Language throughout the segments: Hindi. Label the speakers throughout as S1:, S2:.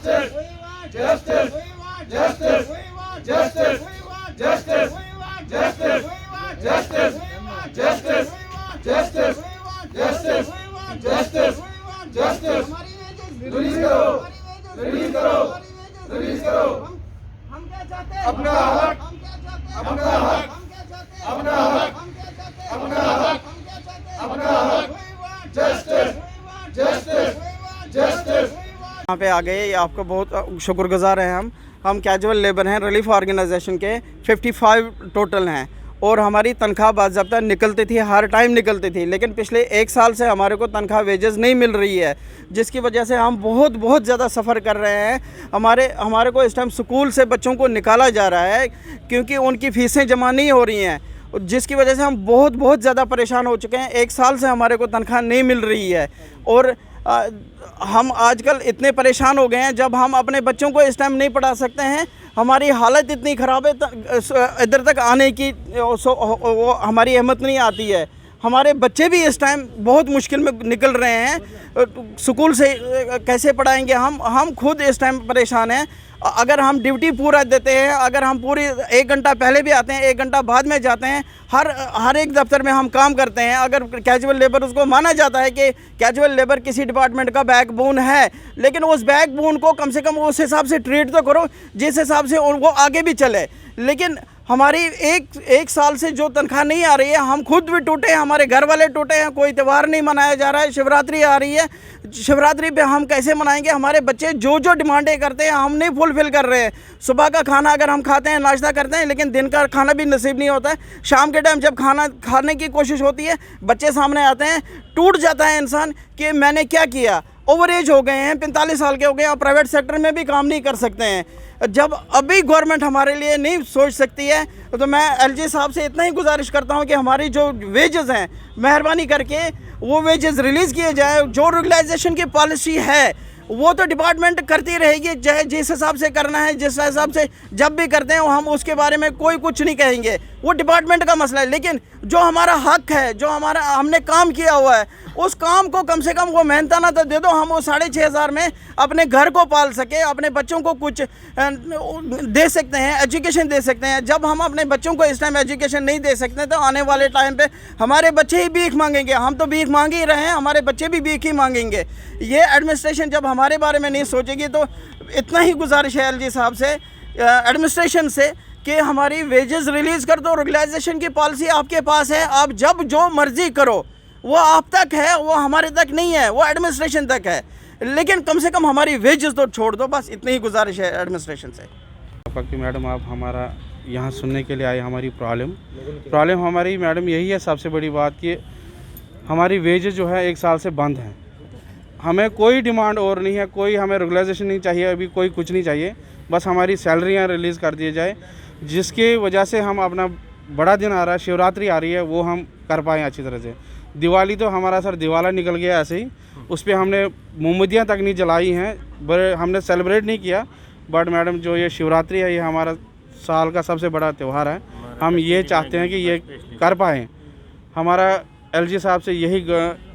S1: Justice! Justice! Justice! Justice! Justice! Justice! Justice! Justice! Justice! Justice! Justice! Justice! Release करो, रिलीज करो, रिलीज करो।
S2: हम क्या चाहते हैं?
S1: अपना हक,
S2: हम क्या चाहते हैं?
S1: अपना हक,
S2: हम क्या चाहते हैं?
S1: अपना हक,
S2: हम क्या चाहते हैं?
S1: अपना हक,
S2: हम क्या चाहते हैं?
S1: अपना हक। Justice! Justice! Justice!
S3: यहाँ पे आ गए, ये आपका बहुत शुक्रगुजार हैं हम कैजुअल लेबर हैं रिलीफ ऑर्गेनाइजेशन के 55 टोटल हैं और हमारी तनख्वाह बाज़ाब्ता निकलती थी, हर टाइम निकलती थी, लेकिन पिछले 1 साल से हमारे को तनख्वाह वेजेस नहीं मिल रही है, जिसकी वजह से हम बहुत ज़्यादा सफ़र कर रहे हैं। हमारे को इस टाइम स्कूल से बच्चों को निकाला जा रहा है क्योंकि उनकी फ़ीसें जमा नहीं हो रही हैं, जिसकी वजह से हम बहुत ज़्यादा परेशान हो चुके हैं। 1 साल से हमारे को तनख्वाह नहीं मिल रही है और हम आजकल इतने परेशान हो गए हैं, जब हम अपने बच्चों को इस टाइम नहीं पढ़ा सकते हैं, हमारी हालत इतनी ख़राब है, इधर तक आने की वो हमारी हिम्मत नहीं आती है। हमारे बच्चे भी इस टाइम बहुत मुश्किल में निकल रहे हैं, स्कूल से कैसे पढ़ाएंगे हम खुद इस टाइम परेशान हैं। अगर हम ड्यूटी पूरा देते हैं, अगर हम पूरी 1 घंटा पहले भी आते हैं, 1 घंटा बाद में जाते हैं, हर एक दफ्तर में हम काम करते हैं। अगर कैजुअल लेबर उसको माना जाता है कि कैजुअल लेबर किसी डिपार्टमेंट का बैकबोन है, लेकिन उस बैकबोन को कम से कम उस हिसाब से ट्रीट तो करो जिस हिसाब से वो आगे भी चले। लेकिन हमारी एक साल से जो तनख्वाह नहीं आ रही है, हम खुद भी टूटे हैं, हमारे घर वाले टूटे हैं, कोई त्यौहार नहीं मनाया जा रहा है। शिवरात्रि आ रही है, शिवरात्रि पे हम कैसे मनाएंगे? हमारे बच्चे जो डिमांडें करते हैं हम नहीं फुलफ़िल कर रहे हैं। सुबह का खाना अगर हम खाते हैं, नाश्ता करते हैं, लेकिन दिन का खाना भी नसीब नहीं होता है। शाम के टाइम जब खाना खाने की कोशिश होती है, बच्चे सामने आते हैं, टूट जाता है इंसान कि मैंने क्या किया। ओवर एज हो गए हैं, 45 साल के हो गए हैं और प्राइवेट सेक्टर में भी काम नहीं कर सकते हैं। जब अभी गवर्नमेंट हमारे लिए नहीं सोच सकती है, तो मैं एलजी साहब से इतना ही गुजारिश करता हूं कि हमारी जो वेजेस हैं, मेहरबानी करके वो वेजेस रिलीज़ किए जाए। जो रेगुलाइजेशन की पॉलिसी है वो तो डिपार्टमेंट करती रहेगी, चाहे जिस हिसाब से करना है, जिस हिसाब से जब भी करते हैं हम उसके बारे में कोई कुछ नहीं कहेंगे, वो डिपार्टमेंट का मसला है। लेकिन जो हमारा हक है, जो हमने काम किया हुआ है, उस काम को कम से कम वो मेहनताना तो दे दो, हम वो 6,500 में अपने घर को पाल सके, अपने बच्चों को कुछ दे सकते हैं, एजुकेशन दे सकते हैं। जब हम अपने बच्चों को इस टाइम एजुकेशन नहीं दे सकते तो आने वाले टाइम पे हमारे बच्चे ही भीख मांगेंगे। हम तो भीख मांग ही रहे हैं, हमारे बच्चे भी भीख ही मांगेंगे। ये एडमिनिस्ट्रेशन जब हमारे बारे में नहीं सोचेगी, तो इतना ही गुजारिश है एलजी साहब से, एडमिनिस्ट्रेशन से, कि हमारी वेजेस रिलीज़ कर दो। रेगुलाइजेशन की पॉलिसी आपके पास है, आप जब जो मर्ज़ी करो, वो आप तक है, वो हमारे तक नहीं है, वो एडमिनिस्ट्रेशन तक है। लेकिन कम से कम हमारी वेजेस तो छोड़ दो, बस इतनी ही गुजारिश है एडमिनिस्ट्रेशन से।
S4: कि मैडम आप हमारा यहाँ सुनने के लिए आए, हमारी प्रॉब्लम हमारी मैडम यही है सबसे बड़ी बात कि हमारी वेजेस जो है 1 साल से बंद हैं। हमें कोई डिमांड और नहीं है, कोई हमें रेगुलाइजेशन नहीं चाहिए, अभी कोई कुछ नहीं चाहिए, बस हमारी सैलरियाँ रिलीज़ कर दी जाए, जिसकी वजह से हम अपना बड़ा दिन आ रहा है, शिवरात्रि आ रही है, वो हम कर पाएँ अच्छी तरह से। दिवाली तो हमारा सर दिवाला निकल गया ऐसे ही, उस पर हमने मोमबत्तियाँ तक नहीं जलाई हैं, बड़े हमने सेलिब्रेट नहीं किया। बट मैडम जो ये शिवरात्रि है, ये हमारा साल का सबसे बड़ा त्यौहार है, हम ये चाहते हैं कि ये कर पाएँ। हमारा एलजी साहब से यही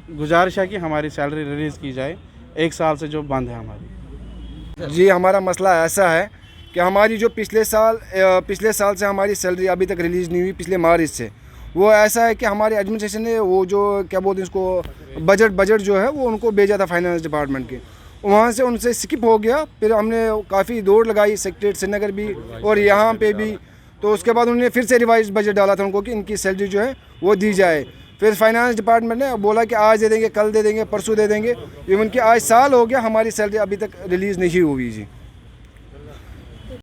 S4: गुजारिश है कि हमारी सैलरी रिलीज़ की जाए, 1 साल से जो बंद है हमारी।
S5: जी, हमारा मसला ऐसा है कि हमारी जो पिछले साल से हमारी सैलरी अभी तक रिलीज़ नहीं हुई, पिछले मार्च से, वो ऐसा है कि हमारे एडमिनिस्ट्रेशन ने वो जो क्या बोलते हैं उसको बजट जो है वो उनको भेजा था फाइनेंस डिपार्टमेंट के, वहाँ से उनसे स्किप हो गया। फिर हमने काफ़ी दौड़ लगाई सेक्रेटरीट श्रीनगर भी और यहाँ पे भी, तो उसके बाद उन्होंने फिर से रिवाइज बजट डाला था उनको कि इनकी सैलरी जो है वो दी जाए। फिर फाइनेंस डिपार्टमेंट ने बोला कि आज दे देंगे, कल दे देंगे, परसों दे देंगे। इवन कि आज साल हो गया, हमारी सैलरी अभी तक रिलीज़ नहीं हुई जी।